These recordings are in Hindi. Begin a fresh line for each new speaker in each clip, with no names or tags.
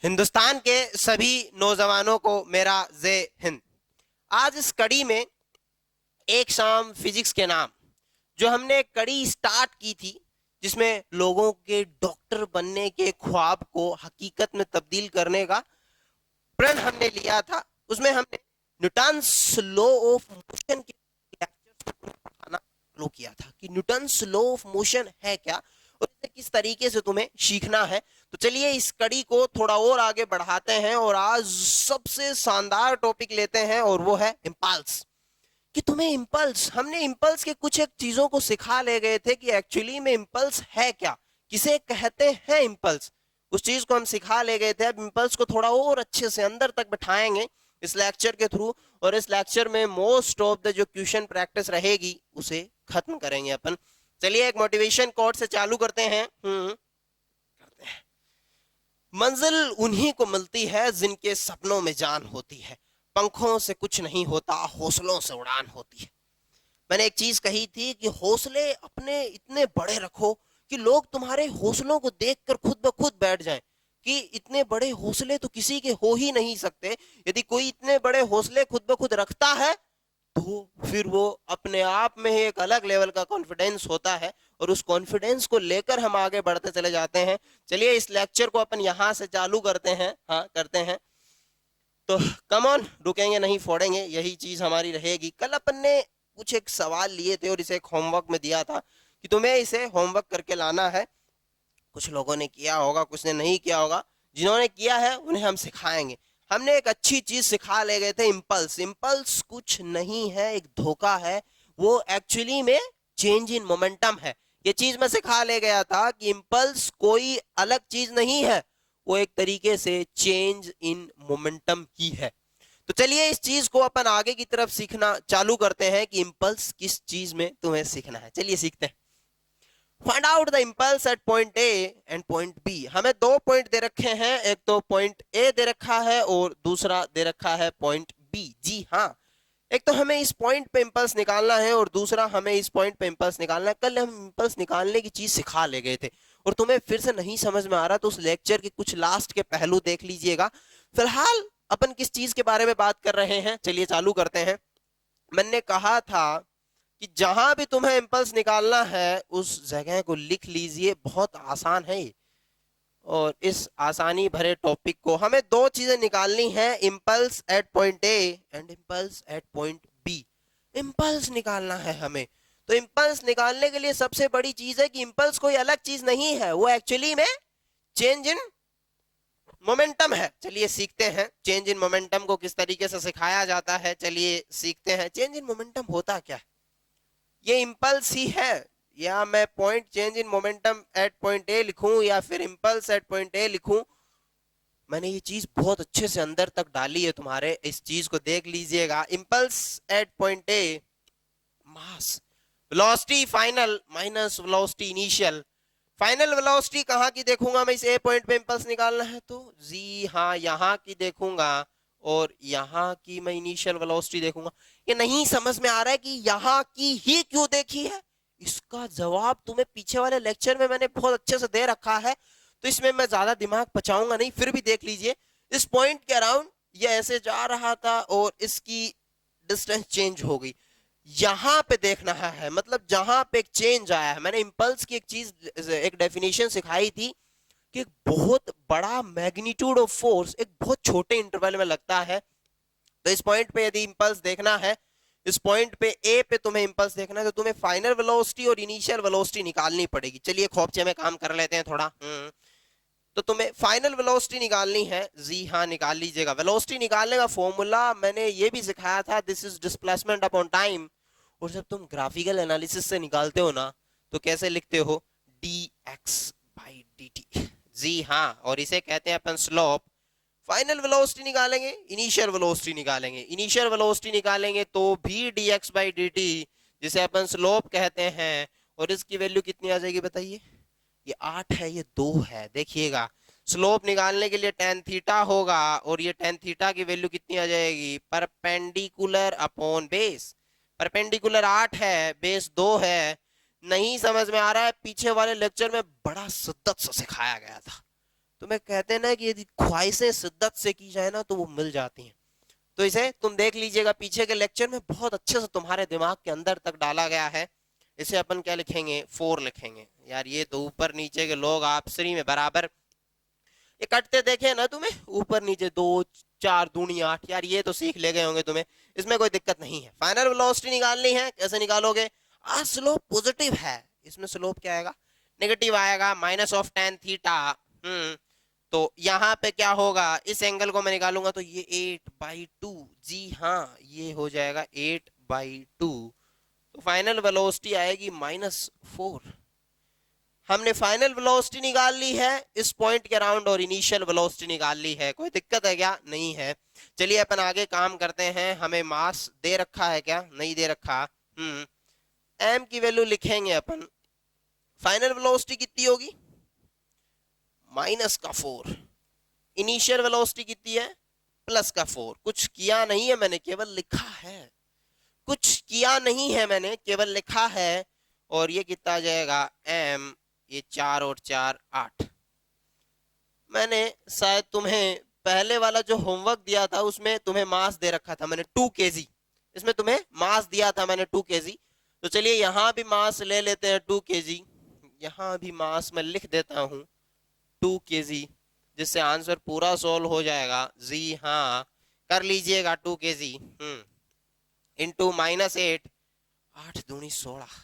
हिंदुस्तान के सभी नौजवानों को मेरा जय हिंद। आज इस कड़ी में एक शाम फिजिक्स के नाम जो हमने कड़ी स्टार्ट की थी, जिसमें लोगों के डॉक्टर बनने के ख्वाब को हकीकत में तब्दील करने का प्रण हमने लिया था, उसमें हमने न्यूटन्स लॉ ऑफ मोशन के लेक्चर्स को पढ़ाना शुरू किया था कि न्यूटन्स लॉ ऑफ मोशन है क्या और इसे किस तरीके से तुम्हें सीखना है। तो चलिए इस कड़ी को थोड़ा और आगे बढ़ाते हैं और आज सबसे शानदार टॉपिक लेते हैं और वो है इम्पल्स। कि तुम्हें इम्पल्स, हमने इम्पल्स के कुछ एक चीजों को सिखा ले गए थे कि एक्चुअली में इम्पल्स है क्या, किसे कहते हैं इम्पल्स, उस चीज को हम सिखा ले गए थे। अब इम्पल्स को थोड़ा और अच्छे से अंदर तक बैठाएंगे इस लेक्चर के थ्रू, और इस लेक्चर में मोस्ट ऑफ द जो क्वेश्चन प्रैक्टिस रहेगी उसे खत्म करेंगे अपन। चलिए एक मोटिवेशन कोट से चालू करते हैं। मंजिल उन्हीं को मिलती है जिनके सपनों में जान होती है, पंखों से कुछ नहीं होता, हौसलों से उड़ान होती है। मैंने एक चीज कही थी कि हौसले अपने इतने बड़े रखो कि लोग तुम्हारे हौसलों को देखकर खुद ब खुद बैठ जाएं कि इतने बड़े हौसले तो किसी के हो ही नहीं सकते। यदि कोई इतने बड़े हौसले खुद ब खुद रखता है तो फिर वो अपने आप में ही एक अलग लेवल का कॉन्फिडेंस होता है और उस कॉन्फिडेंस को लेकर हम आगे बढ़ते चले जाते हैं। चलिए इस लेक्चर को अपन यहां से चालू करते हैं। हाँ करते हैं, तो कम ऑन, रुकेंगे नहीं फोड़ेंगे, यही चीज हमारी रहेगी। कल अपन ने कुछ एक सवाल लिए थे और इसे एक होमवर्क में दिया था कि तुम्हें इसे होमवर्क करके लाना है। कुछ लोगों ने किया होगा, कुछ ने नहीं किया होगा। जिन्होंने किया है उन्हें हम सिखाएंगे। हमने एक अच्छी चीज सिखा ले गए थे, इम्पल्स। इम्पल्स कुछ नहीं है, एक धोखा है। वो एक्चुअली में चेंज इन मोमेंटम है। ये चीज मैं सिखा ले गया था कि इम्पल्स कोई अलग चीज नहीं है, वो एक तरीके से चेंज इन मोमेंटम ही है। तो चलिए इस चीज को अपन आगे की तरफ सीखना चालू करते हैं कि इम्पल्स किस चीज में तुम्हें सीखना है। चलिए सीखते हैं। Find out the impulse at point A and point B. हमें दो पॉइंट दे रखे हैं, एक तो पॉइंट ए दे रखा है और दूसरा दे रखा है पॉइंट बी। जी हाँ, एक तो हमें इस पॉइंट पे इंपल्स निकालना है और दूसरा हमें इस पॉइंट पे इंपल्स निकालना है। कल हम इंपल्स निकालने की चीज सिखा ले गए थे और तुम्हें फिर से नहीं समझ में आ रहा तो उस लेक्चर के कुछ लास्ट के पहलू देख लीजिएगा। फिलहाल अपन किस चीज के बारे में बात कर रहे हैं, चलिए चालू करते हैं। मैंने कहा था कि जहां भी तुम्हें इंपल्स निकालना है उस जगह को लिख लीजिए, बहुत आसान है ये। और इस आसानी भरे टॉपिक को हमें दो चीजें निकालनी है, impulse at point A and impulse at point B. Impulse निकालना है हमें, तो इम्पल्स निकालने के लिए सबसे बड़ी चीज है कि इम्पल्स कोई अलग चीज नहीं है, वो एक्चुअली में चेंज इन मोमेंटम है। चलिए सीखते हैं चेंज इन मोमेंटम को किस तरीके से सिखाया जाता है। चलिए सीखते हैं चेंज इन मोमेंटम होता क्या है। ये इम्पल्स ही है, या मैं point change in momentum at point A लिखूं या फिर इम्पल्स एट पॉइंट ए लिखूं, मैंने ये चीज बहुत अच्छे से अंदर तक डाली है तुम्हारे, इस चीज को देख लीजिएगा। Impulse at point A, mass velocity final minus velocity initial. Final velocity कहाँ की देखूंगा मैं, इस ए पॉइंट पे इम्पल्स निकालना है तो जी हाँ यहाँ की देखूंगा और यहाँ की मैं इनिशियल वेलोसिटी देखूंगा। ये नहीं समझ में आ रहा है कि यहाँ की ही क्यों देखी है, इसका जवाब तुम्हें पीछे वाले लेक्चर में मैंने बहुत अच्छे से दे रखा है, तो इसमें मैं ज्यादा दिमाग पचाऊंगा नहीं, फिर भी देख लीजिए। इस पॉइंट के अराउंड ये ऐसे जा रहा था और इसकी डिस्टेंस चेंज हो गई, यहां पे देखना है, मतलब जहां पे एक चेंज आया है। मैंने इंपल्स की एक चीज, एक डेफिनेशन सिखाई थी कि एक बहुत बड़ा मैग्नीट्यूड ऑफ फोर्स एक बहुत छोटे इंटरवल में लगता है। तो इस पॉइंट पे यदि इंपल्स देखना है, इस पॉइंट पे ए पे तुम्हें इंपल्स देखना है, तो तुम्हें फाइनल वेलोसिटी और इनिशियल वेलोसिटी निकालनी पड़ेगी। चलिए खोपचे में काम कर लेते हैं थोड़ा। तो तुम्हें फाइनल वेलोसिटी निकालनी है, जी हाँ निकाल लीजिएगा। वेलोसिटी निकालने का फॉर्मूला मैंने ये भी सिखाया था, this is displacement upon time. और जब तुम ग्राफिकल एनालिसिस से निकालते हो ना तो कैसे लिखते हो, dx/dt। जी हाँ, और इसे कहते हैं अपन स्लोप। फाइनल वेलोसिटी निकालेंगे, इनिशियल वेलोसिटी निकालेंगे, इनिशियल वेलोसिटी निकालेंगे तो भी dx/dt, जिसे अपन स्लोप कहते हैं। और इसकी वैल्यू कितनी आ जाएगी बताइए, ये 8 है, ये 2 है। देखिएगा स्लोप निकालने के लिए tan थीटा होगा और ये tan थीटा की वैल्यू कितनी आ जाएगी, परपेंडिकुलर अपॉन बेस। परपेंडिकुलर 8 है, बेस 2 है। नहीं समझ में आ रहा है, पीछे वाले लेक्चर में बड़ा शिद्दत से सिखाया गया था, तुम्हें कहते हैं ना कि यदि ख्वाहिशें शिद्दत से की जाए ना तो वो मिल जाती हैं। तो इसे तुम देख लीजिएगा, पीछे के लेक्चर में बहुत अच्छे से तुम्हारे दिमाग के अंदर तक डाला गया है। इसे अपन क्या लिखेंगे, 4 लिखेंगे। यार ये तो ऊपर नीचे के लोग आपसरी में बराबर ये कटते देखे ना तुम्हें, ऊपर नीचे 2 4 दूनी 8, यार ये तो सीख ले गए होंगे तुम्हें, इसमें कोई दिक्कत नहीं है। फाइनल वेलोसिटी निकालनी है, कैसे निकालोगे? स्लोप पॉजिटिव है, इसमें स्लोप क्या आएगा, नेगेटिव आएगा, माइनस ऑफ टेन थीटा। तो यहाँ पे क्या होगा, इस एंगल को मैं निकालूंगा तो ये 8/2, जी हाँ ये हो जाएगा 8/2। तो फाइनल वेलोसिटी आएगी -4। हमने फाइनल वेलोसिटी निकाल ली है इस पॉइंट के अराउंड और इनिशियल वेलोसिटी निकाल ली है। कोई दिक्कत है क्या? नहीं है। चलिए अपन आगे काम करते हैं। हमें मास दे रखा है क्या? नहीं दे रखा। एम की वैल्यू लिखेंगे अपन। फाइनल वेलोसिटी कितनी होगी? -4। इनिशियल वेलोसिटी कितनी है? +4। कुछ किया नहीं है मैंने, केवल लिखा है। कुछ किया नहीं है मैंने, केवल लिखा है। और ये कितना आ जाएगा m, ये 4 और 4 8। मैंने शायद तुम्हें पहले वाला जो होमवर्क दिया था उसमें तुम्हें मास दे रखा था मैंने 2 kg, इसमें तुम्हें मास दिया था मैंने 2 kg। तो चलिए यहाँ भी मास ले लेते हैं 2 kg। यहाँ भी मास मैं लिख देता हूँ 2 kg, जिससे आंसर पूरा सॉल्व हो जाएगा। जी हाँ, कर लीजिएगा 2 kg इंटू -8, 8 दूनी 16।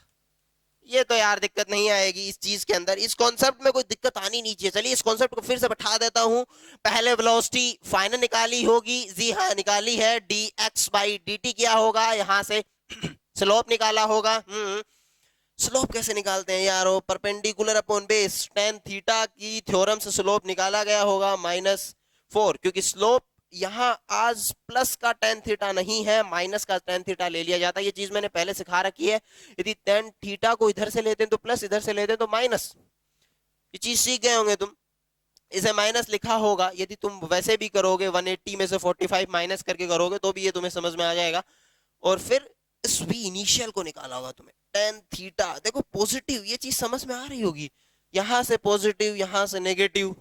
ये तो यार दिक्कत नहीं आएगी इस चीज के अंदर, इस कॉन्सेप्ट में कोई दिक्कत आनी नहीं चाहिए। चलिए इस कॉन्सेप्ट को फिर से बैठा देता हूं। पहले वेलोसिटी फाइनल निकाली होगी, जी हाँ निकाली है, dx/dt क्या होगा, यहां से स्लोप निकाला होगा। स्लोप कैसे निकालते हैं यारो, perpendicular upon base tan theta की थ्योरम से स्लोप निकाला गया होगा -4, क्योंकि स्लोप यहाँ आज प्लस का tan थीटा नहीं है, माइनस का tan थीटा ले लिया जाता है। ये चीज मैंने पहले सिखा रखी है। यदि tan थीटा को इधर से लेते हैं तो प्लस, इधर से लेते हैं तो माइनस। ये चीज सीख गए होंगे तुम। इसे माइनस लिखा होगा, यदि तुम वैसे भी करोगे 180 में से 45 माइनस करके करोगे तो भी ये तुम्हें समझ में आ जाएगा। और फिर इस v इनिशियल को निकाला होगा तुम्हें, tan थीटा देखो पॉजिटिव, ये चीज समझ में आ रही होगी। यहां से पॉजिटिव, यहां से नेगेटिव,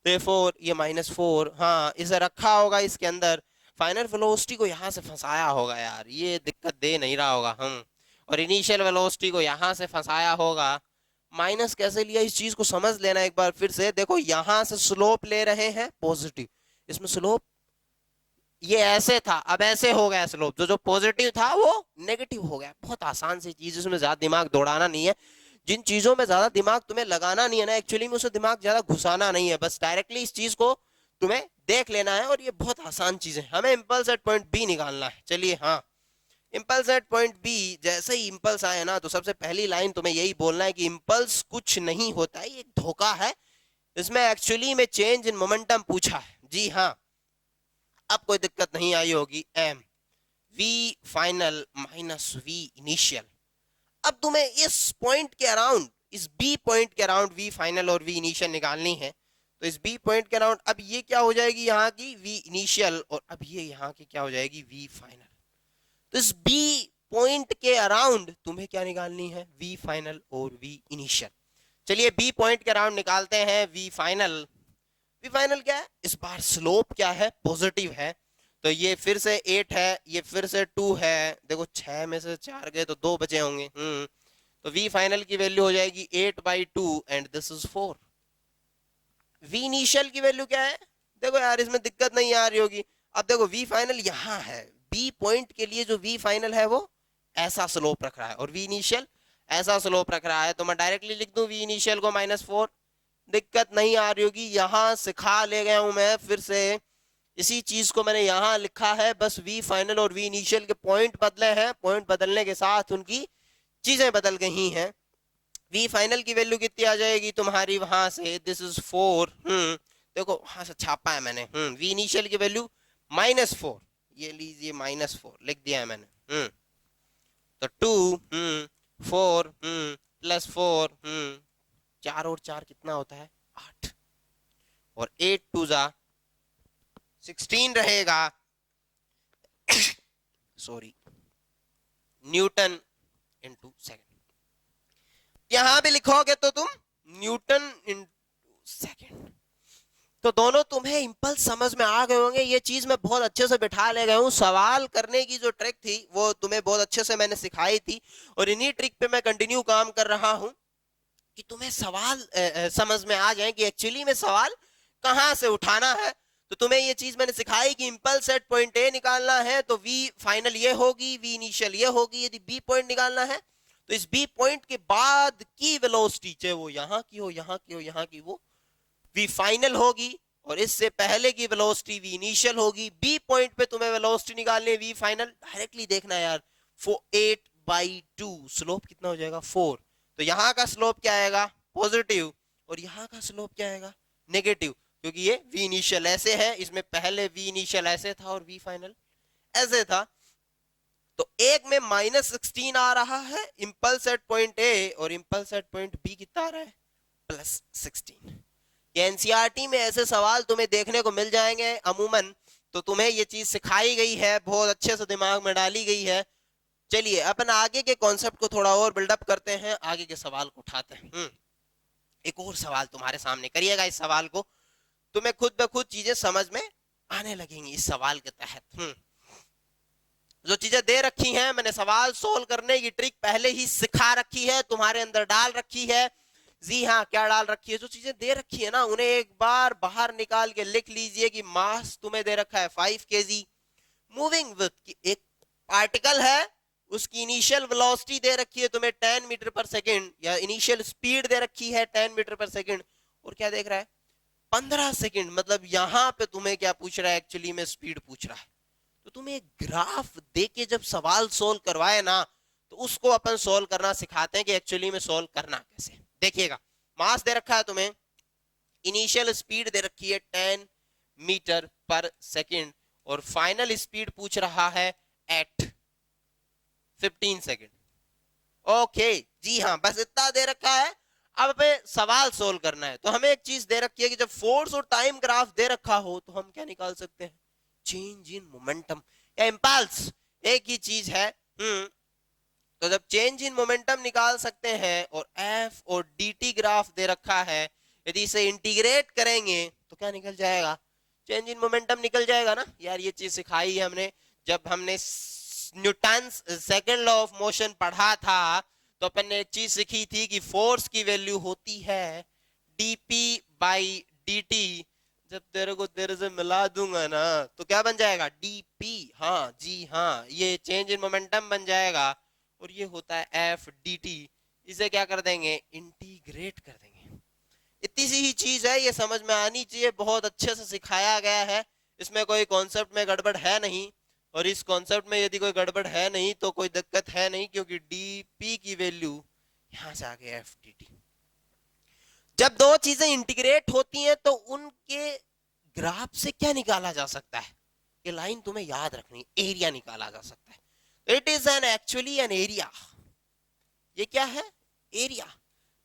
therefore ये -4। हाँ, इसे रखा होगा इसके अंदर, फाइनल वेलोसिटी को यहां से फंसाया होगा। यार ये दिक्कत दे नहीं रहा होगा हम, और इनिशियल वेलोसिटी को यहां से फंसाया होगा। माइनस कैसे लिया इस चीज को समझ लेना एक बार फिर से। देखो यहां से स्लोप ले रहे हैं पॉजिटिव, इसमें स्लोप ये ऐसे था, अब ऐसे हो गया स्लोप, जो जो पॉजिटिव था वो नेगेटिव हो गया। बहुत आसान सी चीज, इसमें ज्यादा दिमाग दौड़ाना नहीं है। जिन चीजों में ज्यादा दिमाग तुम्हें लगाना नहीं है ना, एक्चुअली में उसे दिमाग ज्यादा घुसाना नहीं है, बस डायरेक्टली इस चीज को तुम्हें देख लेना है। और ये बहुत आसान चीज है। हमें इंपल्स एट पॉइंट बी निकालना है। चलिए हाँ, इंपल्स एट पॉइंट बी, जैसे ही इंपल्स आए ना तो सबसे पहली लाइन तुम्हें यही बोलना है कि इंपल्स कुछ नहीं होता है, ये एक धोखा है। इसमें एक्चुअली में चेंज इन मोमेंटम पूछा है। जी हाँ, अब कोई दिक्कत नहीं आई होगी। m v final -v initial. अब तुम्हें इस पॉइंट के अराउंड, इस b पॉइंट के अराउंड v फाइनल और v इनिशियल निकालनी है। तो इस b पॉइंट के अराउंड अब ये क्या हो जाएगी, यहाँ की v इनिशियल, और अब ये यहाँ की क्या हो जाएगी, v फाइनल। तो इस b पॉइंट के अराउंड तुम्हें क्या निकालनी है, v फाइनल और v इनिशियल। चलिए b पॉइंट के अराउंड निकालते हैं v फाइनल। v फाइनल क्या है, इस बार स्लोप क्या है, पॉजिटिव है। तो ये फिर से 8 है, ये फिर से 2 है। देखो 6 में से 4 गए तो 2 बचे होंगे। तो v फाइनल की वैल्यू हो जाएगी 8/2 and this is 4। v initial की वैल्यू क्या है, देखो यार इसमें दिक्कत नहीं आ रही होगी। अब देखो v फाइनल यहाँ है, b पॉइंट के लिए जो v फाइनल है वो ऐसा स्लोप रख रहा है और v इनिशियल ऐसा स्लोप रख रहा है। तो मैं डायरेक्टली लिख दूं v इनिशियल को -4, दिक्कत नहीं आ रही होगी। यहां सिखा ले गया हूं मैं फिर से, इसी चीज को मैंने यहां लिखा है, बस v फाइनल और v इनिशियल के पॉइंट बदले हैं, पॉइंट बदलने के साथ उनकी चीजें बदल गई हैं। v फाइनल की वैल्यू कितनी आ जाएगी तुम्हारी वहां से, दिस इज 4। देखो वहां से छापा है मैंने। v इनिशियल की वैल्यू -4, ये लीजिए -4 लिख दिया है मैंने। तो 2 4 +4 4 और 4 कितना होता है, 8, और 8 2 जा 16 रहेगा। Sorry, Newton into second. यहां भी लिखोगे तो तुम न्यूटन इंटू सेकेंड। तो दोनों तुम्हें इंपल्स समझ में आ गए होंगे। ये चीज मैं बहुत अच्छे से बिठा ले गया हूँ। सवाल करने की जो ट्रिक थी वो तुम्हें बहुत अच्छे से मैंने सिखाई थी, और इन्हीं ट्रिक पे मैं कंटिन्यू काम कर रहा हूँ कि तुम्हें सवाल समझ में आ जाए कि एक्चुअली में सवाल कहां से उठाना है। तो तुम्हें ये चीज मैंने सिखाई कि इंपल्स एट पॉइंट ए निकालना है तो वी फाइनल ये होगी, वी इनिशियल ये होगी। यदि बी पॉइंट निकालना है तो इस बी पॉइंट के बाद की वेलोसिटी, चाहे वो यहां की हो, यहां की हो, यहां की, वो वी फाइनल होगी, और इससे पहले की वेलोसिटी वी इनिशियल होगी। बी पॉइंट पे तुम्हें वेलोसिटी निकालनी है, वी फाइनल डायरेक्टली देखना है यार। 8/2 स्लोप कितना हो जाएगा 4। तो यहां का स्लोप क्या आएगा पॉजिटिव, और यहां का स्लोप क्या आएगा नेगेटिव, क्योंकि ये वी इनिशियल ऐसे है, इसमें पहले वी इनिशियल ऐसे था और वी फाइनल ऐसे था। तो एक में -16 आ रहा है इंपल्स एट पॉइंट ए, और इंपल्स एट पॉइंट बी कितना आ रहा है +16। ये एनसीईआरटी में ऐसे सवाल तुम्हें देखने को मिल जाएंगे अमूमन। तो तुम्हें ये चीज सिखाई गई है, बहुत अच्छे से दिमाग में डाली गई है। चलिए अपन आगे के कॉन्सेप्ट को थोड़ा और बिल्डअप करते हैं, आगे के सवाल को उठाते हैं। एक और सवाल तुम्हारे सामने, करिएगा इस सवाल को, तुम्हें खुद ब खुद चीजें समझ में आने लगेंगी इस सवाल के तहत। जो चीजें दे रखी हैं, मैंने सवाल सोल्व करने की ट्रिक पहले ही सिखा रखी है, तुम्हारे अंदर डाल रखी है। जी हाँ, क्या डाल रखी है? जो चीजें दे रखी है ना, उन्हें एक बार बाहर निकाल के लिख लीजिए कि मास तुम्हें दे रखा है 5 kg, मूविंग विथ एक पार्टिकल है, उसकी इनिशियल वेलोसिटी दे रखी है तुम्हें 10 मीटर पर सेकेंड, या इनिशियल स्पीड दे रखी है 10 मीटर पर सेकेंड, और क्या देख रहा है 15 सेकेंड। मतलब यहां पे तुम्हें क्या पूछ रहा है, एक्चुअली में स्पीड पूछ रहा है। तो तुम्हें एक ग्राफ देके जब सवाल सोल्व करवाए ना, तो उसको अपन सोल्व करना सिखाते हैं कि एक्चुअली में सोल्व करना कैसे। देखिएगा, मास दे रखा है तुम्हें, इनिशियल स्पीड दे रखी है 10 मीटर पर सेकेंड, और फाइनल स्पीड पूछ रहा है एट 15 सेकेंड। ओके जी हाँ, बस इतना दे रखा है। अब हमें सवाल सोल्व करना है, तो हमें एक चीज दे रखी है कि जब फोर्स और टाइम ग्राफ दे रखा हो तो हम क्या निकाल सकते हैं, चेंज इन मोमेंटम या इंपल्स, एक ही चीज है। तो जब चेंज इन मोमेंटम निकाल सकते हैं, और एफ और डी ग्राफ दे रखा है, यदि इसे इंटीग्रेट करेंगे तो क्या निकल जाएगा, चेंज इन मोमेंटम निकल जाएगा ना यार। ये चीज सिखाई है हमने जब हमने Newton second law of motion पढ़ा था, तो अपन ने एक चीज सीखी थी कि फोर्स की वैल्यू होती है dp/dt। जब तेरे को तेरे से मिला दूंगा ना तो क्या बन जाएगा dp, हाँ जी हाँ, ये चेंज इन मोमेंटम बन जाएगा, और ये होता है एफ dt। इसे क्या कर देंगे, इंटीग्रेट कर देंगे। इतनी सी ही चीज है, ये समझ में आनी चाहिए, बहुत अच्छे से सिखाया गया है, इसमें कोई कॉन्सेप्ट में गड़बड़ है नहीं। और इस कॉन्सेप्ट में यदि कोई गड़बड़ है नहीं तो कोई दिक्कत है नहीं, क्योंकि dp की वैल्यू यहां से आ गया एफ dt। जब दो चीजें इंटीग्रेट होती हैं तो उनके ग्राफ से क्या निकाला जा सकता है, ये लाइन तुम्हें याद रखनी, एरिया निकाला जा सकता है। It is an actually an area. ये क्या है, एरिया।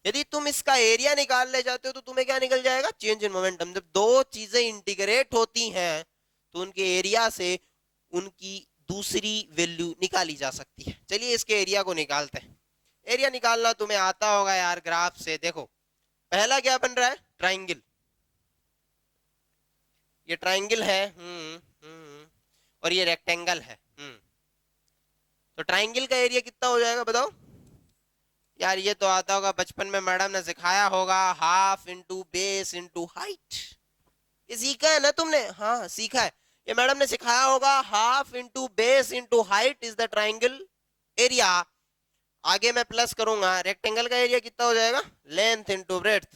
यदि तुम इसका एरिया निकाल ले जाते हो तो तुम्हें क्या निकल जाएगा, चेंज इन मोमेंटम। जब दो चीजें इंटीग्रेट होती हैं तो उनके एरिया से उनकी दूसरी वैल्यू निकाली जा सकती है। चलिए इसके एरिया को निकालते हैं। एरिया निकालना तुम्हें आता होगा यार ग्राफ से। देखो पहला क्या बन रहा है, ट्राइंगल। ये ट्राइंगल है, और ये रेक्टेंगल है। तो ट्राइंगल का एरिया कितना हो जाएगा बताओ यार। ये तो आता होगा, बचपन में मैडम ने सिखाया होगा, half into base into height. ये सीखा है ना तुमने, हाँ सीखा है, ये मैडम ने सिखाया होगा। Half into base into height is the triangle area. आगे मैं प्लस करूंगा, रेक्टेंगल का एरिया कितना हो जाएगा, लेंथ इंटू ब्रेड्थ।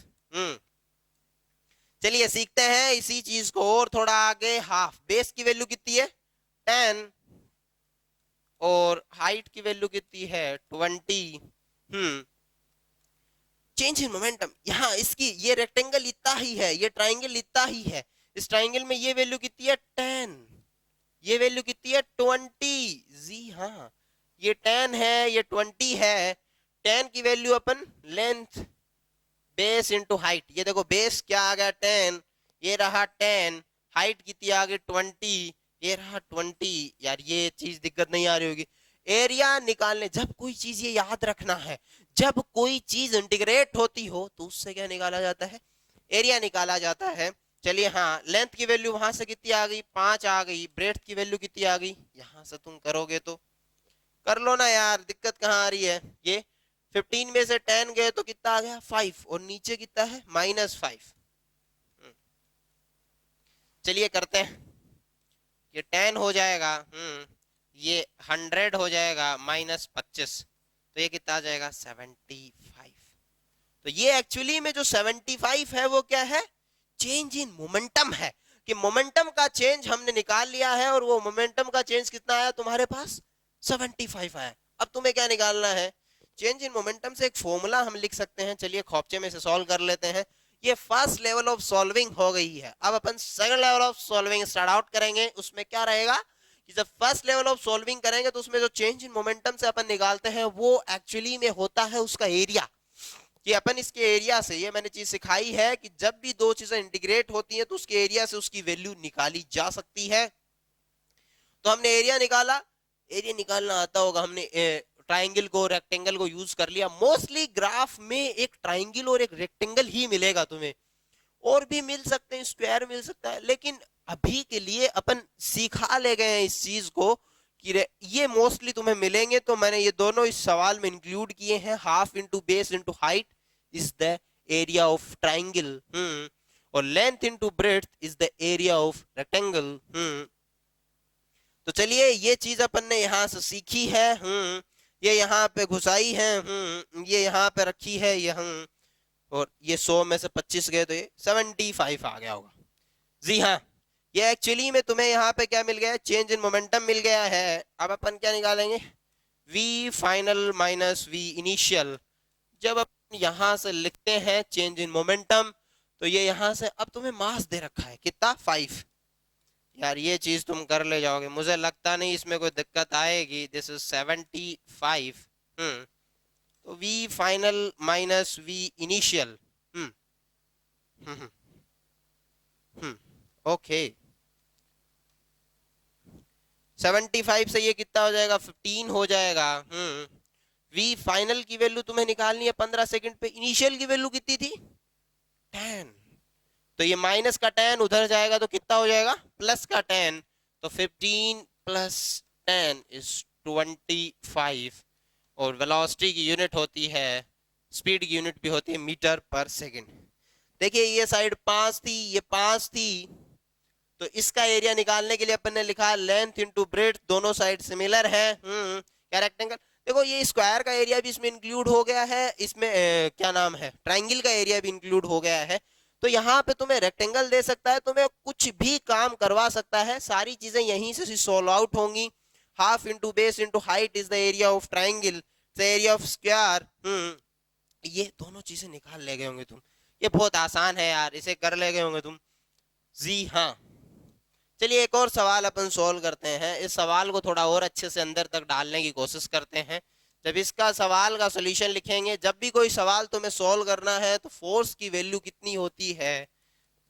चलिए सीखते हैं इसी चीज को और थोड़ा आगे। हाफ, बेस की वैल्यू कितनी है 10, और हाइट की वैल्यू कितनी है 20। चेंज इन मोमेंटम, यहाँ इसकी, ये रेक्टेंगल इतना ही है, ये ट्राइंगल इतना ही है। इस ट्राइंगल में ये वैल्यू कितनी है 10, ये वैल्यू कितनी है 20। जी हाँ, ये 10 है, ये 20 है। 10 की वैल्यू अपन लेंथ बेस इंटू हाइट, ये देखो बेस क्या आ गया 10, ये रहा 10, हाइट कितनी आ गई 20, ये रहा 20। यार ये चीज दिक्कत नहीं आ रही होगी। एरिया निकालने, जब कोई चीज, ये याद रखना है, जब कोई चीज इंटीग्रेट होती हो तो उससे क्या निकाला जाता है, एरिया निकाला जाता है। चलिए हाँ, लेंथ की वैल्यू वहां से कितनी आ गई, 5 आ गई। ब्रेड्थ की वैल्यू कितनी आ गई, यहां से तुम करोगे तो कर लो ना यार, दिक्कत कहाँ आ रही है। ये 15 में से 10 गए तो कितना आ गया, 5, और नीचे कितना है, -5। चलिए करते हैं, ये 10 हो जाएगा, ये 100 हो जाएगा, -25, तो ये कितना आ जाएगा, 75। तो ये एक्चुअली में जो 75 है वो क्या है, चेंज इन मोमेंटम है, कि मोमेंटम का चेंज हमने निकाल लिया है, और वो मोमेंटम का चेंज कितना आया तुम्हारे पास, 75 आया। अब तुम्हें क्या निकालना है, चेंज इन मोमेंटम से एक फॉर्मूला हम लिख सकते हैं। चलिए खोपचे में से सॉल्व कर लेते हैं। ये फर्स्ट लेवल ऑफ सॉल्विंग हो गई है। अब अपन second level of solving start out करेंगे। उसमें क्या रहेगा कि जब फर्स्ट लेवल ऑफ सॉल्विंग करेंगे तो उसमें जो चेंज इन मोमेंटम से अपन निकालते हैं वो एक्चुअली में होता है उसका एरिया, कि अपन इसके एरिया से, ये मैंने चीज सिखाई है कि जब भी दो चीजें इंटीग्रेट होती हैं तो उसके एरिया से उसकी वैल्यू निकाली जा सकती है। तो हमने एरिया निकाला, एरिया निकालना आता होगा, हमने ट्राइंगल को, रेक्टेंगल को यूज कर लिया। मोस्टली ग्राफ में एक ट्राइंगल और एक रेक्टेंगल ही मिलेगा तुम्हें, और भी मिल सकते हैं, स्क्वायर मिल सकता है, लेकिन अभी के लिए अपन सिखा ले गए हैं इस चीज को कि ये मोस्टली तुम्हें मिलेंगे। तो मैंने ये दोनों इस सवाल में इंक्लूड किए हैं। Half into base into height is the area of triangle, और length into breadth is the area of rectangle. तो चलिए ये चीज अपन ने यहां से सीखी है, ये यहाँ पे घुसाई है, ये यहाँ पे रखी है, ये और ये 100 में से 25 गए तो ये 75 आ गया होगा। जी हाँ, ये एक्चुअली में तुम्हें यहाँ पे क्या मिल गया है, चेंज इन मोमेंटम मिल गया है। अब अपन क्या निकालेंगे, v final minus v initial. जब अपन यहाँ से लिखते हैं चेंज इन मोमेंटम, तो ये यहाँ से अब तुम्हें मास दे रखा है कितना, 5। यार ये चीज तुम कर ले जाओगे, मुझे लगता नहीं इसमें कोई दिक्कत आएगी। This is 75। तो v final minus v initial, okay. 75 से ये कितना हो जाएगा, 15 हो जाएगा। v फाइनल की वैल्यू तुम्हें निकालनी है 15 सेकंड पे, इनिशियल की वैल्यू कितनी थी, 10। तो ये माइनस का 10 उधर जाएगा तो कितना हो जाएगा, प्लस का 10। तो 15 प्लस 10 इज 25। और वेलोसिटी की यूनिट होती है, स्पीड की यूनिट भी होती है मीटर पर सेकंड। देखिए ये साइड 5 थी, ये 5 थी, तो इसका एरिया निकालने के लिए अपन ने लिखा लेंथ इंटू ब्रेड्थ, दोनों साइड सिमिलर है। क्या रेक्टेंगल, देखो ये स्क्वायर का एरिया भी इसमें इंक्लूड हो गया है, इसमें क्या नाम है, ट्राइंगल का एरिया भी इंक्लूड हो गया है। तो यहाँ पे तुम्हें रेक्टेंगल दे सकता है, तुम्हें कुछ भी काम करवा सकता है, सारी चीजें यहीं से सॉल्व आउट होंगी। Half into base into height is the area of triangle, the area of square. ये दोनों चीजें निकाल ले गए होंगे तुम, ये बहुत आसान है यार, इसे कर ले गए होंगे तुम। जी हाँ, चलिए एक और सवाल अपन सोल्व करते हैं। इस सवाल को थोड़ा और अच्छे से अंदर तक डालने की कोशिश करते हैं। जब इसका सवाल का सॉल्यूशन लिखेंगे, जब भी कोई सवाल तुम्हें सोल्व करना है तो फोर्स की वैल्यू कितनी होती है,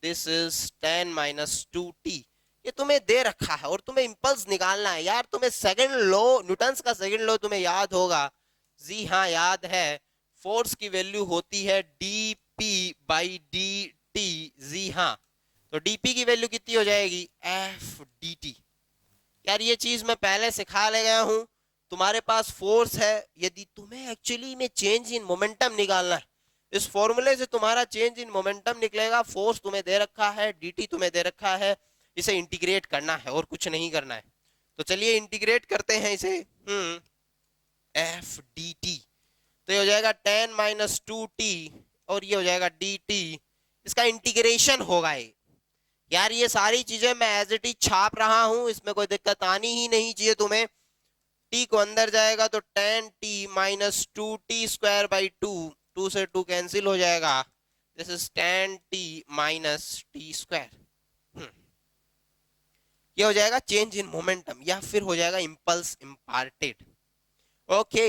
दिस इज 10 - 2t। ये तुम्हें दे रखा है और तुम्हें इंपल्स निकालना है। यार तुम्हें सेकंड लॉ, न्यूटन्स का सेकंड लॉ तुम्हें याद होगा। जी हाँ याद है, फोर्स की वैल्यू होती है dp/dt। जी हाँ, तो dp की वैल्यू कितनी हो जाएगी, f/dt। यार ये चीज मैं पहले सिखा ले गया हूं। तुम्हारे पास फोर्स है, यदि तुम्हें एक्चुअली में चेंज इन मोमेंटम निकालना है, इस फॉर्मूले से तुम्हारा चेंज इन मोमेंटम निकलेगा। फोर्स तुम्हें दे रखा है, dt तुम्हें दे रखा है, इसे इंटीग्रेट करना है और कुछ नहीं करना है। तो चलिए इंटीग्रेट करते हैं इसे, f/dt। तो ये हो जाएगा 10 - 2t और ये हो जाएगा dt। इसका इंटीग्रेशन होगा ये। यार ये सारी चीजें मैं एज इट इज छाप रहा हूं, इसमें कोई दिक्कत आनी ही नहीं चाहिए तुम्हें। t को अंदर जाएगा तो 10t - 2t² 2 से 2 कैंसिल हो जाएगा। This is 10t - t²। ये हो जाएगा चेंज इन मोमेंटम, या फिर हो जाएगा इंपल्स इम्पार्टेड। ओके,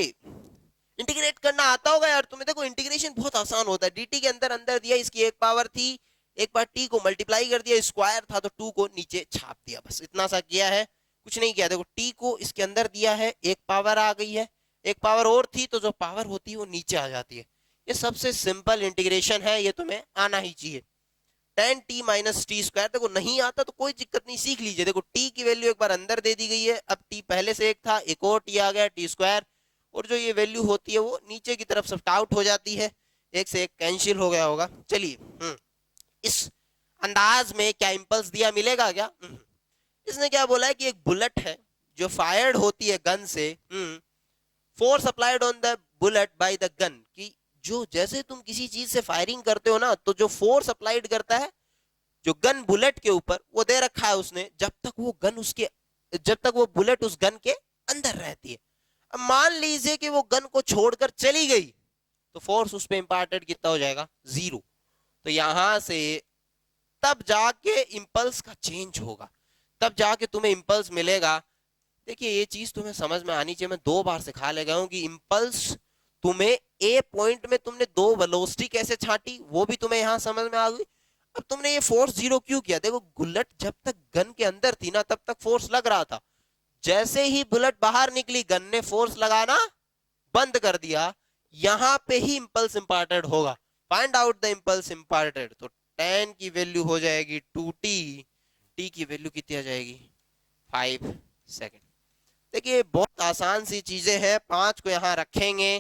इंटीग्रेट करना आता होगा यार तुम्हें। देखो इंटीग्रेशन बहुत आसान होता है। dt के अंदर अंदर दिया, इसकी एक पावर थी, एक बार t को मल्टीप्लाई कर दिया, स्क्वायर था तो 2 को नीचे छाप दिया, बस इतना सा किया है, कुछ नहीं किया। देखो t को इसके अंदर दिया है, एक पावर आ गई है, एक पावर और थी तो जो पावर होती है वो नीचे आ जाती है। ये सबसे सिंपल इंटीग्रेशन है, ये तुम्हें आना ही चाहिए। tan t minus T square. देखो नहीं आता तो कोई दिक्कत नहीं, सीख लीजिए। देखो t की वैल्यू एक बार अंदर दे दी गई है, अब t पहले से एक था, एक और t आ गया टी स्क्वायर, और जो ये वैल्यू होती है वो नीचे की तरफ शिफ्ट आउट हो जाती है, एक से एक कैंसिल हो गया होगा। चलिए इस अंदाज में क्या इंपल्स दिया मिलेगा क्या? इसने क्या बोला है कि एक बुलेट है जो फायर्ड होती है गन से, force applied on the bullet by the gun, कि जो जैसे तुम किसी चीज से फायरिंग करते हो ना, तो जो फोर्स अप्लाइड करता है जो गन बुलेट के ऊपर, वो दे रखा है उसने, जब तक वो बुलेट उस गन के अंदर रहती है। अब मान लीजिए कि वो गन को छोड़कर चली गई, तो फोर्स उस पर इंपार्टेड कितना हो जाएगा? 0। तो यहां से तब जाके इंपल्स का चेंज होगा, तब जाके तुम्हें इंपल्स मिलेगा। देखिए ये चीज तुम्हें समझ में आनी चाहिए, मैं 2 बार सिखा ले गया हूं कि इंपल्स तुम्हें ए पॉइंट में तुमने 2 वेलोसिटी कैसे छांटी वो भी तुम्हें यहां समझ में आ गई। अब तुमने ये फोर्स 0 क्यों किया? देखो बुलेट जब तक गन के अंदर थी ना, तब तक फोर्स लग रहा था, जैसे ही बुलेट बाहर निकली गन ने फोर्स लगाना बंद कर दिया, यहां पे ही इंपल्स इंपार्टेड होगा। Find out the impulse imparted. तो 10 की वैल्यू हो जाएगी 2t, t की वैल्यू कितनी आ जाएगी? 5 सेकेंड। देखिए बहुत आसान सी चीजें हैं, 5 को यहां रखेंगे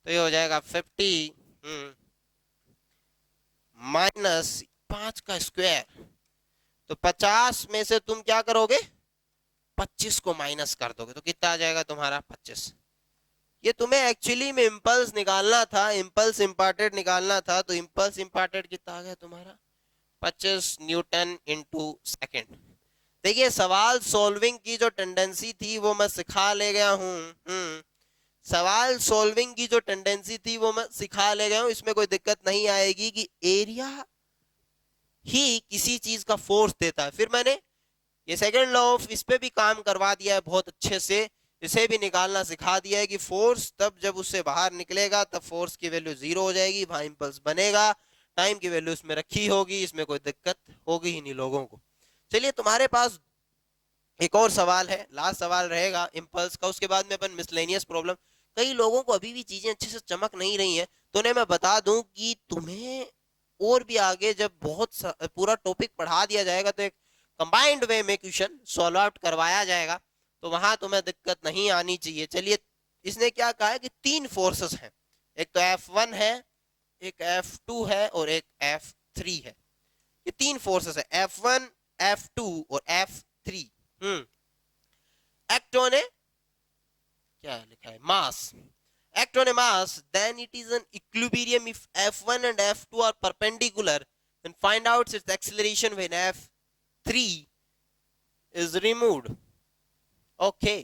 तो ये हो जाएगा 50 माइनस 5 का स्क्वायर, तो 50 में से तुम क्या करोगे? 25 को माइनस कर दोगे, तो कितना आ जाएगा तुम्हारा? 25। ये तुम्हें एक्चुअली में इंपल्स निकालना था, इंपल्स इंपार्टेड निकालना था, तो इंपल्स इंपार्टेड कितना आ गया तुम्हारा? 25 न्यूटन इंटू सेकेंड। देखिए सवाल सॉल्विंग की जो टेंडेंसी थी वो मैं सिखा ले गया हूं, सवाल सॉल्विंग की जो टेंडेंसी थी वो मैं सिखा ले गया हूं, इसमें कोई दिक्कत नहीं आएगी कि एरिया ही किसी चीज का फोर्स देता है। फिर मैंने ये सेकंड लॉ ऑफ इस पे भी काम करवा दिया है बहुत अच्छे से, इसे भी निकालना सिखा दिया है कि फोर्स तब जब उससे बाहर निकलेगा तब फोर्स की वैल्यू 0 हो जाएगी, वहां इंपल्स बनेगा, टाइम की वैल्यू इसमें रखी होगी, इसमें कोई दिक्कत होगी ही नहीं लोगों को। चलिए तुम्हारे पास एक और सवाल है, लास्ट सवाल रहेगा इंपल्स का, उसके बाद में अपन मिसलेनियस प्रॉब्लम। कई लोगों को अभी भी चीजें अच्छे से चमक नहीं रही हैं, तो उन्हें मैं बता दूं कि तुम्हें और भी आगे जब पूरा टॉपिक पढ़ा दिया जाएगा तो एक कंबाइंड वे में क्वेश्चन सॉल्व आउट करवाया जाएगा, तो वहां तुम्हें दिक्कत नहीं आनी चाहिए। चलिए इसने क्या कहा है कि 3 फोर्सेस हैं, एक तो F1 है, एक F2 है और एक F3 है। ये 3 फोर्सेस है, F1, F2 और F3। एक्ट ऑन ए, क्या लिखा है, मास, act on a mass, then it is an equilibrium if F1 and F2 are perpendicular, then find out its acceleration when F3 is removed. Okay.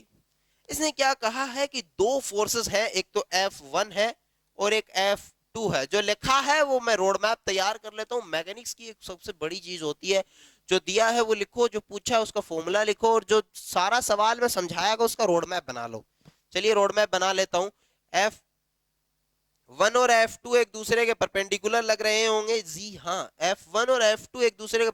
इसने क्या कहा है कि 2 फोर्सेस है, एक तो F1 है और एक F2 है। जो लिखा है वो मैं रोड मैप तैयार कर लेता हूँ। मैकेनिक्स की एक सबसे बड़ी चीज होती है, जो दिया है वो लिखो, जो पूछा है उसका फॉर्मूला लिखो, और जो सारा सवाल में समझाएगा उसका रोड मैप बना लो। चलिए रोड मैप बना लेता हूँ। F1 और F2 एक दूसरे के परपेंडिकुलर लग रहे होंगे, जी हाँ, F1 और F2 एक दूसरे के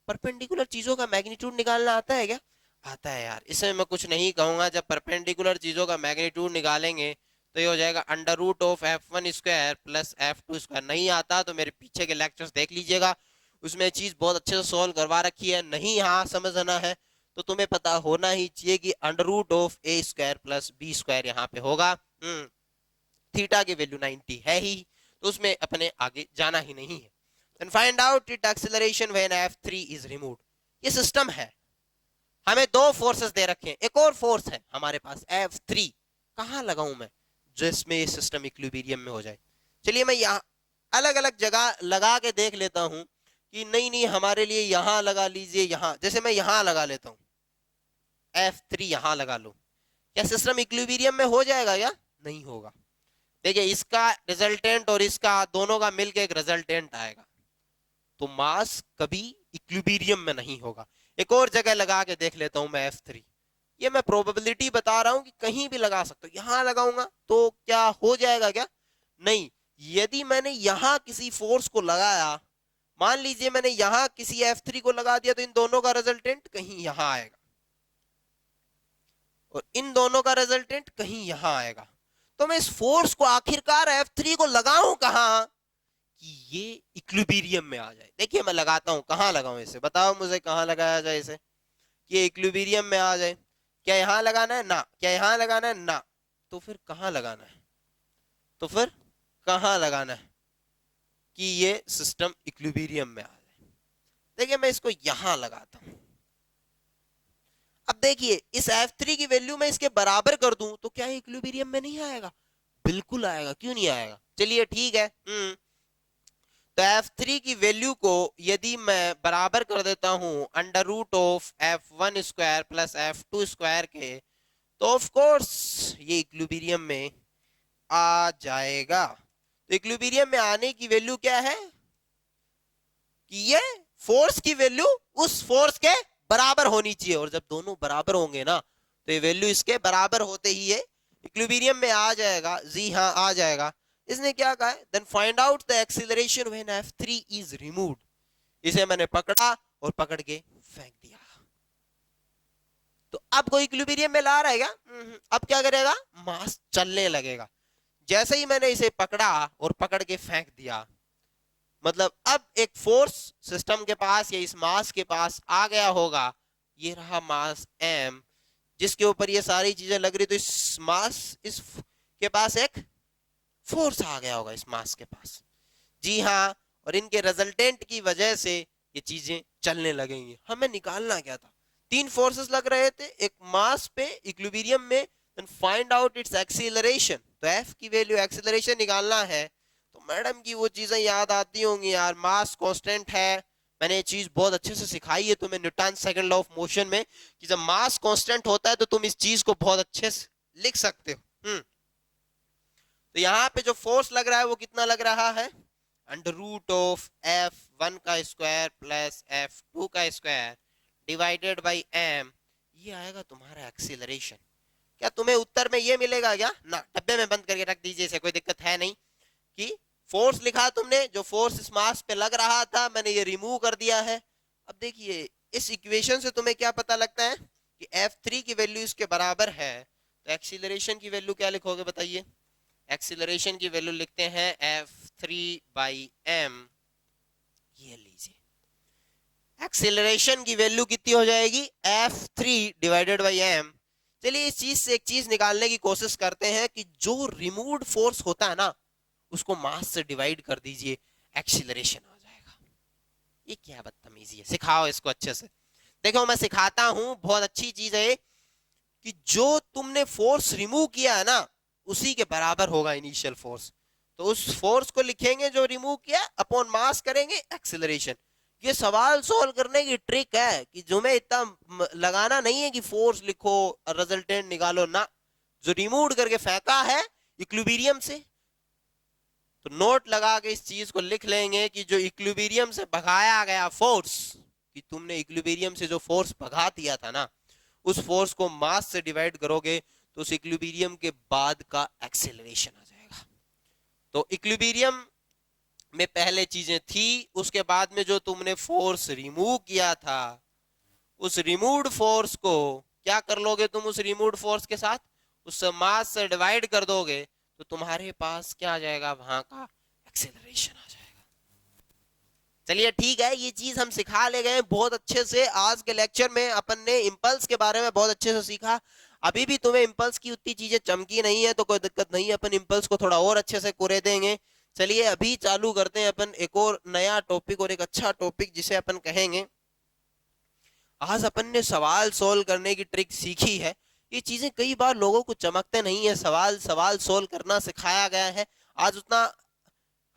परपेंडिकुलर चीजों का मैग्नीट्यूड निकालना आता है क्या? आता है यार, इसमें मैं कुछ नहीं कहूंगा। जब परपेंडिकुलर चीजों का मैग्नीट्यूड निकालेंगे तो ये हो जाएगा under root of F1 square plus F2 square. नहीं आता तो मेरे पीछे के लेक्चर्स देख लीजिएगा, उसमें चीज बहुत अच्छे से सोल्व करवा रखी है। नहीं यहाँ समझना है तो तुम्हें पता होना ही चाहिए कि under root of A square plus B square यहाँ पे होगा। थीटा की वैल्यू 90 है ही, तो उसमें अपने आगे जाना ही नहीं है। Then find out its acceleration when F3 is removed. ये सिस्टम है, हमें 2 फोर्सेस दे रखे हैं, एक और फोर्स है हमारे पास F3। कहां लगाऊं मैं जिसमें ये सिस्टम इक्विलिब्रियम में हो जाए? चलिए मैं यहाँ अलग अलग जगह लगा के देख लेता हूं कि नहीं हमारे लिए यहां लगा लीजिए, यहां जैसे मैं यहां लगा लेता हूं, F3 यहां लगा लो, क्या सिस्टम इक्विलिब्रियम में हो जाएगा? या नहीं होगा। देखिए इसका रिजल्टेंट और इसका दोनों का मिलकर एक रिजल्टेंट आएगा, तो मास कभी इक्विलिब्रियम में नहीं होगा। एक और जगह लगा के देख लेता हूं मैं F3, ये मैं प्रोबेबिलिटी बता रहा हूं कि कहीं भी लगा सकता हूं। यहां लगाऊंगा तो क्या हो जाएगा? क्या नहीं। यदि मैंने यहां किसी फोर्स को लगाया, मान लीजिए मैंने यहां किसी F3 को लगा दिया, तो इन दोनों का रिजल्टेंट कहीं यहां आएगा और इन दोनों का रिजल्टेंट कहीं यहां आएगा। तो मैं इस फोर्स को आखिरकार F3 को लगाऊं कहां कि ये इक्विलिब्रियम में आ जाए। देखिए मैं लगाता हूं, कहां लगाऊं इसे, बताओ मुझे कहां लगाया जाए इसे कि ये इक्विलिब्रियम में आ जाए। क्या यहां लगाना है? ना। क्या यहां लगाना है? ना। तो फिर कहां लगाना है? तो फिर कहां लगाना है कि ये सिस्टम इक्विलिब्रियम में आ जाए? देखिए मैं इसको यहां लगाता हूं। अब देखिए इस F3 की वैल्यू मैं इसके बराबर कर दूं तो क्या ये इक्विलिब्रियम में नहीं आएगा? बिल्कुल आएगा, क्यों नहीं आएगा? चलिए ठीक है। तो F3 की वैल्यू को यदि मैं बराबर कर देता हूं under root of F1 square plus F2 square के, तो ऑफ कोर्स ये इक्विलिब्रियम में आ जाएगा। तो इक्विलिब्रियम में आने की वैल्यू क्या है कि ये फोर्स की वैल्यू उस फोर्स के बराबर होनी चाहिए, और जब दोनों बराबर होंगे ना तो ये वैल्यू इसके बराबर होते ही ये इक्विलिब्रियम में आ जाएगा। जी हाँ, आ जाएगा। इसने क्या कहा है? Then find out the acceleration when F3 is removed. इसे मैंने पकड़ा और पकड़ के फेंक दिया। तो अब कोई इक्विलिब्रियम में ला रहा है क्या? अब क्या करेगा? मास चलने लगेगा। जैसे ही मैंने इसे पकड़ा और पकड़ के फेंक दिया, मतलब अब एक फोर्स सिस्टम के पास या इस मास के पास आ गया होगा। ये रहा मास m, जिसके ऊपर ये सारी चीजें लग रही, तो इस मास इस के पास एक फोर्स आ गया होगा, इस मास के पास। जी हाँ, और इनके रिजल्टेंट की वजह से ये चीजें चलने लगेंगी। हमें निकालना क्या था? तीन फोर्सेस लग रहे थे एक मास पे इक्विलिब्रियम में, then find out its acceleration. तो F की वैल्यू एक्सीलरेशन निकालना है। तो मैडम की वो चीजें याद आती होंगी यार, मास कांस्टेंट है। मैंने ये चीज बहुत अच्छे से सिखाई है तुम्हें Newton second law of motion में, कि जब मास कांस्टेंट होता है तो तुम इस चीज को बहुत अच्छे से लिख सकते हो। तो यहाँ पे जो फोर्स लग रहा है वो कितना लग रहा है? अंडर रूट ऑफ F1 का स्क्वायर प्लस F2 का स्क्वायर डिवाइडेड बाई m, ये आएगा तुम्हारा एक्सीलरेशन। क्या तुम्हें उत्तर में ये मिलेगा क्या? ना, डब्बे में बंद करके रख दीजिए, इसे कोई दिक्कत है नहीं। कि फोर्स लिखा तुमने, जो फोर्स इस मास पे लग रहा था मैंने ये रिमूव कर दिया है। अब देखिए इस इक्वेशन से तुम्हें क्या पता लगता है कि F3 की वैल्यू इसके बराबर है। तो एक्सीलरेशन की वैल्यू क्या लिखोगे बताइए? एक्सीलरेशन की वैल्यू लिखते हैं F3 बाई m। ये लीजिए, एक्सीलरेशन की वैल्यू कितनी हो जाएगी? F3 divided by m। चलिए इस चीज से एक चीज निकालने की कोशिश करते हैं कि जो रिमूव्ड फोर्स होता है ना उसको मास से डिवाइड कर दीजिए, एक्सीलरेशन आ जाएगा। ये क्या बदतमीजी है? सिखाओ इसको अच्छे से। देखो मैं सिखाता हूं, बहुत अच्छी चीज है कि जो तुमने फोर्स रिमूव किया है ना उसी के बराबर होगा इनिशियल फोर्स। तो उस फोर्स को लिखेंगे जो रिमूव किया, अपॉन मास करेंगे एक्सीलरेशन। ये सवाल सोल्व करने की ट्रिक है कि जो मैं इतना लगाना नहीं है कि फोर्स लिखो रिजल्टेंट निकालो ना, जो रिमूव करके फेंका है इक्विलिब्रियम से, तो नोट लगा के इस चीज को लिख लेंगे कि जो इक्विलिब्रियम से भगाया गया फोर्स, कि तुमने इक्विलिब्रियम से जो फोर्स भगा दिया था ना उस फोर्स को मास से डिवाइड करोगे तो उस इक्विलिब्रियम के बाद का एक्सेलरेशन आ जाएगा। तो इक्विलिब्रियम में पहले चीजें थी, उसके बाद में जो तुमने फोर्स रिमूव किया था उस रिमूव्ड फोर्स को क्या कर लोगे तुम? उस रिमूव्ड फोर्स के साथ उस मास से डिवाइड कर दोगे तो तुम्हारे पास क्या आ जाएगा? वहां का एक्सेलरेशन आ जाएगा। चलिए ठीक है, ये चीज हम सिखा ले गए बहुत अच्छे से। आज के लेक्चर में अपन ने इंपल्स के बारे में बहुत अच्छे से सीखा। अभी भी तुम्हें इंपल्स की उतनी चीजें चमकी नहीं है तो कोई दिक्कत नहीं है, अपन इंपल्स को थोड़ा और अच्छे से कुरे देंगे। चलिए अभी चालू करते हैं अपन एक और नया टॉपिक और एक अच्छा टॉपिक जिसे अपन कहेंगे, आज अपन ने सवाल सोल्व करने की ट्रिक सीखी है। ये चीजें कई बार लोगों को चमकते नहीं है, सवाल सोल्व करना सिखाया गया है। आज उतना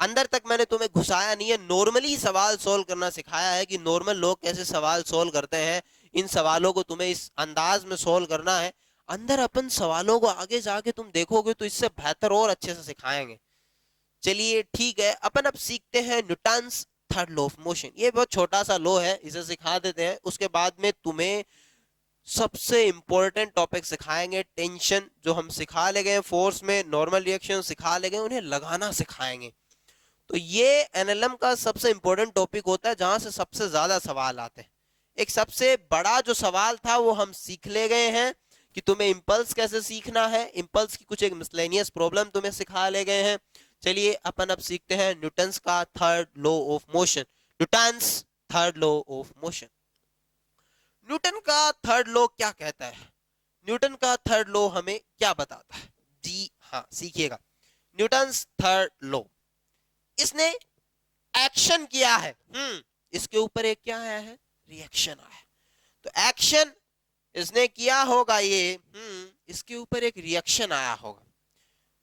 अंदर तक मैंने तुम्हें घुसाया नहीं है, नॉर्मली सवाल सोल्व करना सिखाया है कि नॉर्मल लोग कैसे सवाल सोल्व करते हैं। इन सवालों को तुम्हें इस अंदाज में सोल्व करना है। अंदर अपन सवालों को आगे जाके तुम देखोगे तो इससे बेहतर और अच्छे से सिखाएंगे। चलिए ठीक है, अपन अब सीखते हैं Newton's third law of motion. ये बहुत छोटा सा लॉ है, इसे सिखा देते हैं। उसके बाद में तुम्हें सबसे इंपॉर्टेंट टॉपिक सिखाएंगे, टेंशन जो हम सिखा ले गए फोर्स में, नॉर्मल रिएक्शन सिखा ले गए, उन्हें लगाना सिखाएंगे। तो ये एनएलएम का सबसे इंपॉर्टेंट टॉपिक होता है जहां से सबसे ज्यादा सवाल आते हैं। एक सबसे बड़ा जो सवाल था वो हम सीख ले गए हैं कि तुम्हें इंपल्स कैसे सीखना है। इंपल्स की कुछ एक मिसलेनियस प्रॉब्लम तुम्हें सिखा ले गए हैं। चलिए अपन अब सीखते हैं न्यूटन्स का third law of motion. Newton's third law of motion. Newton का थर्ड लॉ क्या कहता है? न्यूटन का थर्ड लॉ हमें क्या बताता है? जी हाँ, सीखिएगा। न्यूटन्स थर्ड लॉ, इसने एक्शन किया है, इसके ऊपर एक क्या आया है? रिएक्शन आया है। तो एक्शन इसने किया होगा, ये इसके ऊपर एक रिएक्शन आया होगा।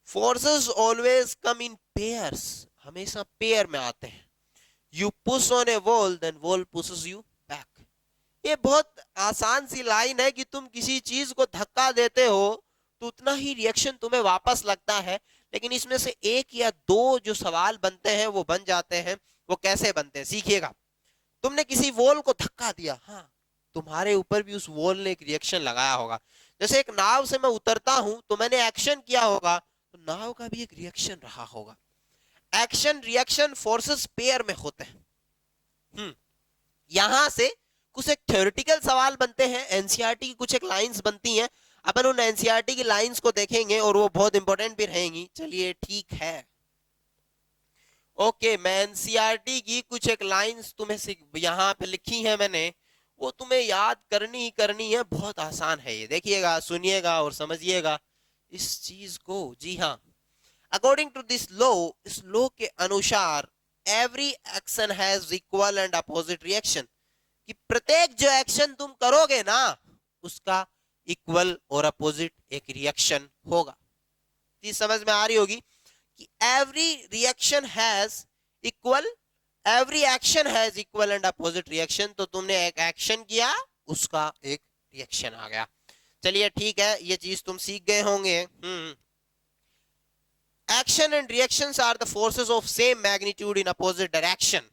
Forces always come in pairs, हमेशा पेयर में आते हैं। You push on a wall then wall pushes you back. ये बहुत आसान सी लाइन है कि तुम किसी चीज को धक्का देते हो तो उतना ही रिएक्शन तुम्हें वापस लगता है। लेकिन इसमें से एक या दो जो सवाल बनते हैं वो बन जाते हैं। वो कैसे बनते हैं सीखिएगा। तुमने किसी वॉल को धक्का दिया, हाँ, तुम्हारे ऊपर भी उस वॉल ने एक रिएक्शन लगाया होगा। जैसे एक नाव से मैं उतरता हूं तो मैंने एक्शन किया होगा, तो नाव का भी एक रिएक्शन रहा होगा। एक्शन रिएक्शन फोर्सेस पेयर में होते हैं। यहां से कुछ एक थ्योरेटिकल सवाल बनते हैं, एनसीईआरटी की कुछ एक लाइंस बनती हैं। अपन उन एनसीईआरटी की लाइंस को देखेंगे और वो बहुत इंपॉर्टेंट भी रहेंगी। चलिए ठीक है, ओके, मैं एनसीईआरटी की कुछ एक लाइंस तुम्हें यहाँ पे लिखी है मैंने, वो तुम्हें याद करनी ही करनी है। बहुत आसान है ये, देखिएगा, सुनिएगा और समझिएगा इस चीज को। जी हाँ, अकॉर्डिंग टू दिस लॉ, इस लॉ के अनुसार every action has equal and opposite reaction, कि प्रत्येक जो एक्शन तुम करोगे ना उसका इक्वल और अपोजिट एक रिएक्शन होगा। चीज समझ में आ रही होगी कि every reaction has equal, every action has equal and opposite reaction. तो तुमने एक एक्शन किया, उसका एक रिएक्शन आ गया। चलिए ठीक है, ये चीज तुम सीख गए होंगे। Action and reactions are the forces of same magnitude in opposite direction,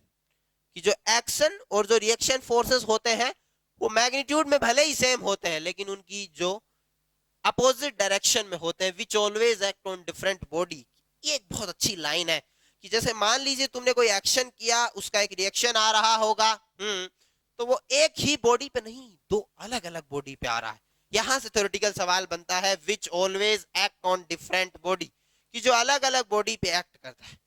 कि जो एक्शन और जो रिएक्शन फोर्सेस होते हैं वो मैग्नीट्यूड में भले ही सेम होते हैं लेकिन उनकी जो अपोजिट डायरेक्शन में होते हैं। Which always act on different body. ये एक बहुत अच्छी लाइन है कि जैसे मान लीजिए तुमने कोई एक्शन किया, उसका एक रिएक्शन आ रहा होगा, तो वो एक ही बॉडी पे नहीं, दो अलग अलग बॉडी पे आ रहा है। यहां से थ्योरेटिकल सवाल बनता है, which always act on different body, कि जो अलग अलग बॉडी पे एक्ट करता है।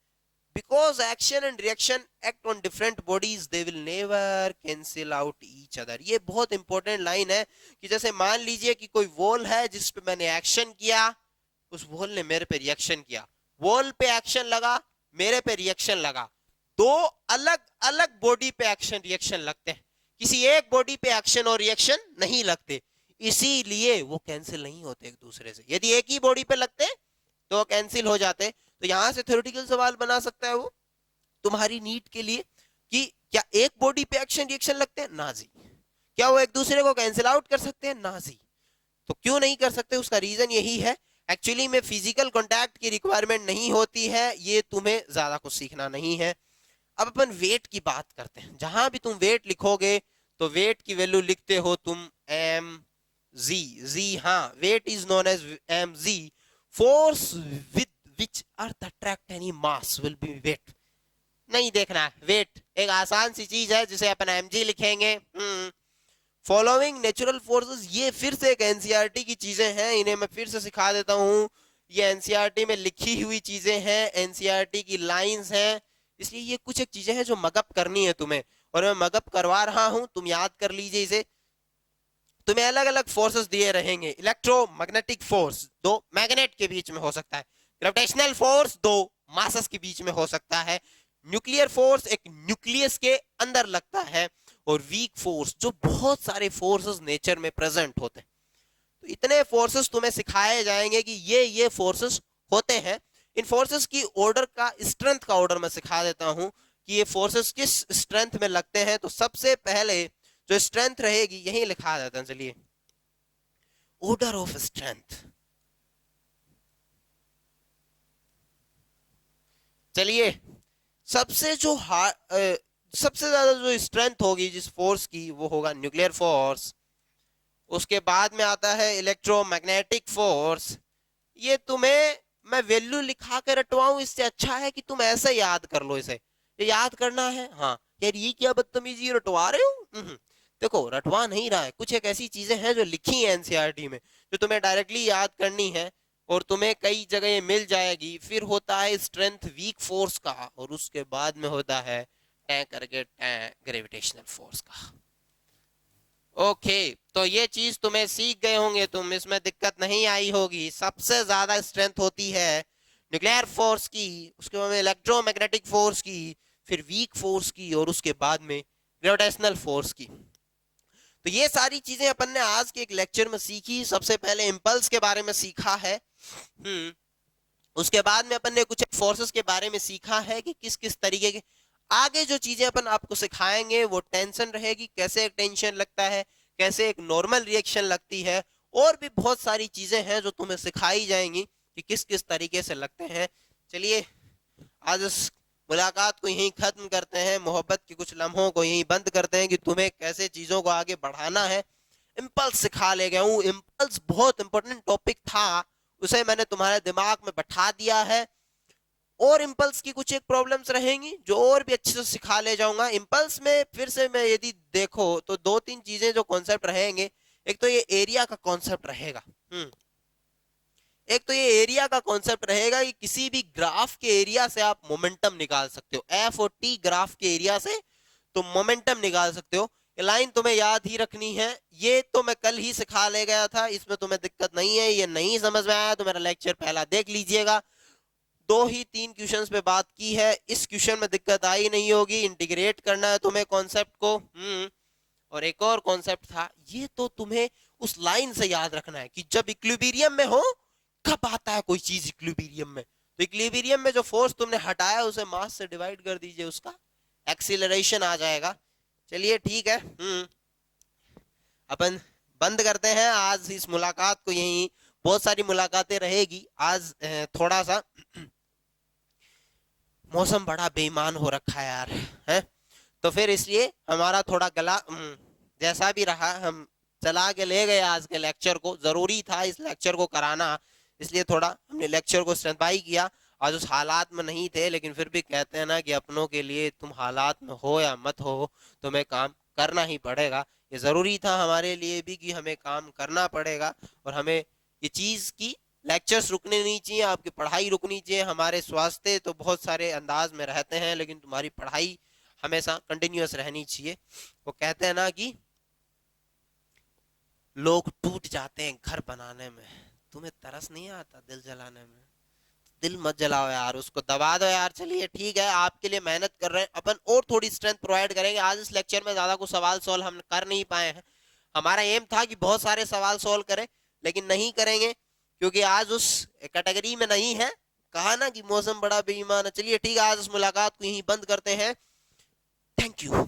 Because action and reaction act on different bodies, they will never cancel out each other. ये बहुत इंपॉर्टेंट लाइन है कि जैसे मान लीजिए कि कोई वॉल है जिस पे मैंने एक्शन किया, उस वॉल ने मेरे पे रिएक्शन किया, वॉल पे एक्शन लगा, मेरे पे रिएक्शन लगा। दो अलग अलग बॉडी पे एक्शन रिएक्शन लगते हैं, किसी एक बॉडी पे एक्शन और रिएक्शन नहीं लगते, इसीलिए वो कैंसिल नहीं होते एक दूसरे से। यदि एक ही बॉडी पे लगते तो कैंसिल हो जाते। तो यहां से थ्योरेटिकल सवाल बना सकता है वो तुम्हारी नीट के लिए कि क्या एक बॉडी पे एक्शन रिएक्शन लगते हैं? ना जी। क्या वो एक दूसरे को कैंसिल आउट कर सकते हैं? ना जी। तो क्यों नहीं कर सकते? उसका रीजन यही है, एक्चुअली में फिजिकल कांटेक्ट की रिक्वायरमेंट नहीं होती है। ये तुम्हें ज्यादा कुछ सीखना नहीं है। अब अपन वेट की बात करते हैं। जहां भी तुम वेट लिखोगे तो वेट की वैल्यू लिखते हो तुम एम जी। हाँ, weight is known as M G. Force with which earth attract any mass will be weight। नहीं देखना है, वेट एक आसान सी चीज है जिसे अपन mg लिखेंगे। फॉलोइंग नेचुरल फोर्सेस, ये फिर से एक एनसीईआरटी की चीजें हैं, इन्हें मैं फिर से सिखा देता हूँ। ये एनसीईआरटी में लिखी हुई चीजें हैं, एनसीईआरटी की लाइंस हैं, इसलिए ये कुछ एक चीजें हैं जो मगअप करनी है तुम्हें, और मैं मगअप करवा रहा हूं, तुम याद कर लीजिए इसे। तुम्हें अलग अलग फोर्सेस दिए रहेंगे। इलेक्ट्रोमैग्नेटिक फोर्स दो मैग्नेट के बीच में हो सकता है, ग्रेविटेशनल फोर्स दो मासेस के बीच में हो सकता है, न्यूक्लियर फोर्स एक न्यूक्लियस के अंदर लगता है, और वीक फोर्स जो बहुत सारे फोर्सेस नेचर में प्रेजेंट होते हैं। तो इतने फोर्सेस तुम्हें सिखाए जाएंगे कि ये फोर्सेस होते हैं। इन फोर्सेस की ऑर्डर का, स्ट्रेंथ का ऑर्डर मैं सिखा देता हूं कि ये फोर्सेस किस स्ट्रेंथ में लगते हैं। तो सबसे पहले जो स्ट्रेंथ रहेगी यही लिखा देता है। चलिए, ऑर्डर ऑफ स्ट्रेंथ। चलिए, सबसे ज्यादा जो स्ट्रेंथ होगी जिस फोर्स की, वो होगा न्यूक्लियर फोर्स। उसके बाद में आता है इलेक्ट्रोमैग्नेटिक फोर्स। ये तुम्हें मैं वैल्यू लिखा कर रटवाऊं, इससे अच्छा है कि तुम ऐसे याद कर लो। इसे ये याद करना है। हाँ यार, ये क्या बदतमीजी, रटवा रहे हो? देखो, रटवा नहीं रहा है, कुछ एक ऐसी चीजें हैं जो लिखी है एनसीईआरटी में जो तुम्हें डायरेक्टली याद करनी है, और तुम्हें कई जगह ये मिल जाएगी। फिर होता है स्ट्रेंथ वीक फोर्स का, और उसके बाद में होता है टैं करके टैं ग्रेविटेशनल फोर्स का। ओके, तो ये चीज तुम्हें सीख गए होंगे, तुम इसमें दिक्कत नहीं आई होगी। सबसे ज्यादा स्ट्रेंथ होती है न्यूक्लियर फोर्स की, उसके बाद में इलेक्ट्रोमैग्नेटिक फोर्स की, फिर वीक फोर्स की, और उसके बाद में ग्रेविटेशनल फोर्स की। तो ये सारी चीजें अपन ने आज के एक लेक्चर में सीखी। सबसे पहले इंपल्स के बारे में सीखा है, उसके बाद में अपन ने कुछ फोर्सेस के बारे में सीखा है कि किस किस तरीके के। आगे जो चीजें अपन आपको सिखाएंगे वो टेंशन रहेगी, कैसे एक टेंशन लगता है, कैसे एक नॉर्मल रिएक्शन लगती है, और भी बहुत सारी चीजें हैं जो तुम्हें सिखाई जाएंगी कि किस किस तरीके से लगते हैं। चलिए आज इस मुलाकात को यहीं खत्म करते हैं, मोहब्बत के कुछ लम्हों को यहीं बंद करते हैं कि तुम्हें कैसे चीजों को आगे बढ़ाना है। इम्पल्स सिखा ले गया हूँ, इम्पल्स बहुत इंपॉर्टेंट टॉपिक था, उसे मैंने तुम्हारे दिमाग में बैठा दिया है। और इम्पल्स की कुछ एक प्रॉब्लम्स रहेंगी जो और भी अच्छे से सिखा ले जाऊंगा। इम्पल्स में फिर से मैं यदि देखो तो दो तीन चीजें जो कॉन्सेप्ट रहेंगे, एक तो ये एरिया का कॉन्सेप्ट रहेगा, एक तो ये एरिया का कॉन्सेप्ट रहेगा कि किसी भी ग्राफ के एरिया से आप मोमेंटम निकाल सकते हो। एफ और टी ग्राफ के एरिया से तो मोमेंटम निकाल सकते हो। ये लाइन तुम्हें याद ही रखनी है। ये तो मैं कल ही सिखा ले गया था, इसमें तुम्हें दिक्कत नहीं है। ये नहीं समझ में आया तो मेरा लेक्चर पहला देख लीजिएगा। 2 ही 3 क्वेश्चंस पे बात की है, इस क्वेश्चन में दिक्कत आई नहीं होगी। इंटीग्रेट करना है तुम्हें कॉन्सेप्ट को। और एक और कॉन्सेप्ट था, ये तो तुम्हें उस लाइन से याद रखना है कि जब इक्विलिब्रियम में हो कब आता है कोई चीज इक्विलिब्रियम में। तो इक्विलिब्रियम में जो फोर्स तुमने हटाया उसे मास से डिवाइड कर दीजिए, उसका एक्सीलरेशन आ जाएगा। चलिए ठीक है, अपन बंद करते हैं आज इस मुलाकात को यहीं। बहुत सारी मुलाकातें रहेगी आज। थोड़ा सा मौसम बड़ा बेईमान हो रखा है यार, है तो फिर इसलिए हमारा थोड़ा गला जैसा भी रहा, हम चला के ले गए आज के लेक्चर को। जरूरी था इस लेक्चर को कराना, इसलिए थोड़ा हमने लेक्चर को स्टैंडबाई किया। आज उस हालात में नहीं थे, लेकिन फिर भी कहते हैं ना कि अपनों के लिए तुम हालात में हो या मत हो, तुम्हें काम करना ही पड़ेगा। ये जरूरी था हमारे लिए भी कि हमें काम करना पड़ेगा, और हमें ये चीज की लेक्चर्स रुकने नहीं चाहिए, आपकी पढ़ाई रुकनी चाहिए। हमारे स्वास्थ्य तो बहुत सारे अंदाज में रहते हैं, लेकिन तुम्हारी पढ़ाई हमेशा कंटिन्यूअस रहनी चाहिए। वो कहते हैं ना कि लोग टूट जाते हैं घर बनाने में, तुम्हें तरस नहीं आता दिल जलाने में? दिल मत जलाओ यार, उसको दबा दो यार। चलिए ठीक है, आपके लिए मेहनत कर रहे हैं अपन, और थोड़ी स्ट्रेंथ प्रोवाइड करेंगे। आज इस लेक्चर में ज्यादा कुछ सवाल सॉल्व हम कर नहीं पाए हैं। हमारा एम था कि बहुत सारे सवाल सॉल्व करें, लेकिन नहीं करेंगे क्योंकि आज उस कैटेगरी में नहीं है। कहा ना कि मौसम बड़ा बेईमान है। चलिए ठीक है, आज इस मुलाकात को यहीं बंद करते हैं। Thank you.